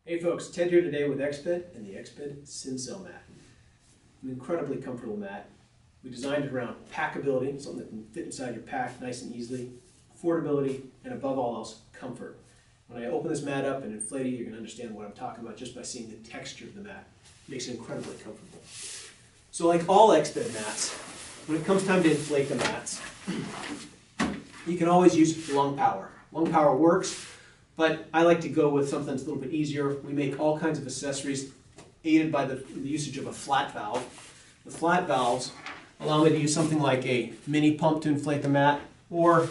Hey folks, Ted here today with Exped and the Exped SynCellMat. An incredibly comfortable mat. We designed it around packability, something that can fit inside your pack nice and easily, affordability, and above all else, comfort. When I open this mat up and inflate it, you're going to understand what I'm talking about just by seeing the texture of the mat. It makes it incredibly comfortable. So like all Exped mats, when it comes time to inflate the mats, you can always use lung power. Lung power works, but I like to go with something that's a little bit easier. We make all kinds of accessories aided by the usage of a flat valve. The flat valves allow me to use something like a mini pump to inflate the mat or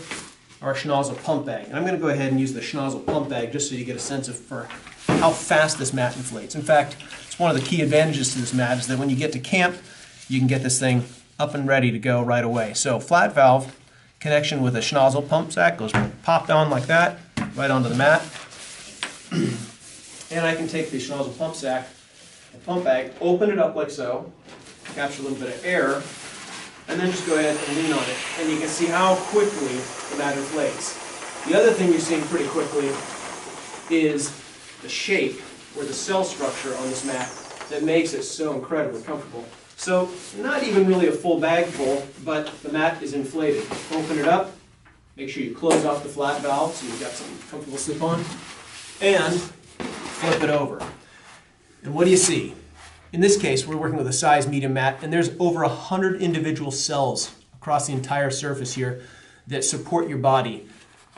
our schnozzle pump bag. And I'm going to go ahead and use the schnozzle pump bag just so you get a sense for how fast this mat inflates. In fact, it's one of the key advantages to this mat is that when you get to camp, you can get this thing up and ready to go right away. So flat valve connection with a schnozzle pump sack goes popped on like that, right onto the mat. And I can take the schnozzle pump sack, the pump bag, open it up like so, capture a little bit of air, and then just go ahead and lean on it. And you can see how quickly the mat inflates. The other thing you're seeing pretty quickly is the shape or the cell structure on this mat that makes it so incredibly comfortable. So not even really a full bag full, but the mat is inflated. Open it up, make sure you close off the flat valve so you've got something comfortable to sleep on, and flip it over. And what do you see? In this case, we're working with a size medium mat, and there's over 100 individual cells across the entire surface here that support your body.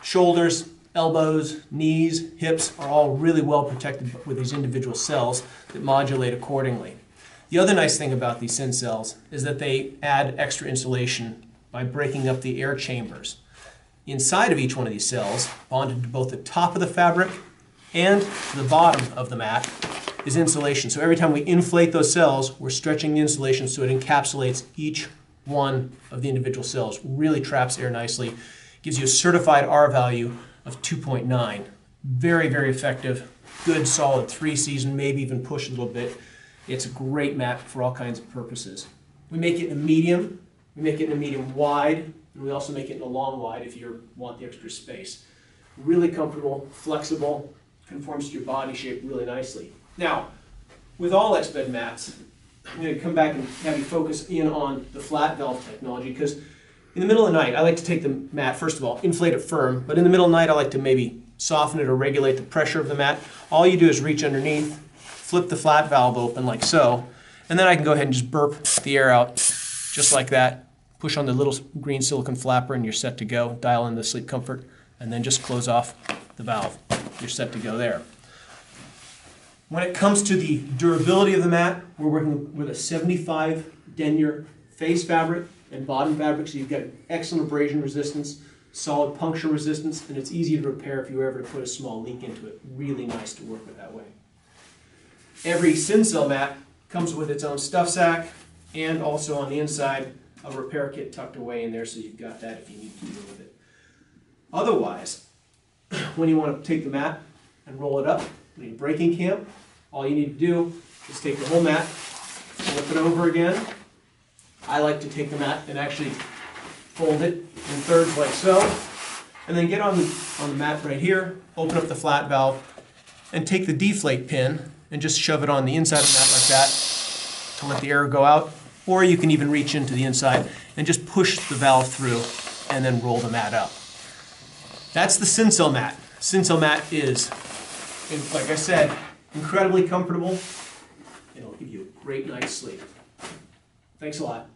Shoulders, elbows, knees, hips are all really well protected with these individual cells that modulate accordingly. The other nice thing about these SynCells is that they add extra insulation by breaking up the air chambers. Inside of each one of these cells, bonded to both the top of the fabric and the bottom of the mat, is insulation. So every time we inflate those cells, we're stretching the insulation so it encapsulates each one of the individual cells. Really traps air nicely. Gives you a certified R value of 2.9. Very, very effective. Good, solid 3-season, maybe even push a little bit. It's a great mat for all kinds of purposes. We make it in a medium, we make it in a medium wide, and we also make it in a long wide if you want the extra space. Really comfortable, flexible, conforms to your body shape really nicely. Now, with all Exped mats, I'm going to come back and have you focus in on the flat valve technology, because in the middle of the night, I like to take the mat, first of all, inflate it firm, but in the middle of the night, I like to maybe soften it or regulate the pressure of the mat. All you do is reach underneath, flip the flat valve open like so, and then I can go ahead and just burp the air out just like that. Push on the little green silicone flapper and you're set to go. Dial in the sleep comfort and then just close off the valve. You're set to go there. When it comes to the durability of the mat, we're working with a 75 denier face fabric and bottom fabric, so you've got excellent abrasion resistance, solid puncture resistance, and it's easy to repair if you were ever to put a small leak into it. Really nice to work with that way. Every SynCellMat comes with its own stuff sack and also on the inside a repair kit tucked away in there, so you've got that if you need to deal with it. Otherwise, when you want to take the mat and roll it up in breaking camp, all you need to do is take the whole mat, flip it over again. I like to take the mat and actually fold it in thirds like so, and then get on the mat right here, open up the flat valve, and take the deflate pin and just shove it on the inside of the mat like that to let the air go out. Or you can even reach into the inside and just push the valve through and then roll the mat up. That's the SynCellMat. SynCellMat is, like I said, incredibly comfortable. It'll give you a great night's sleep. Thanks a lot.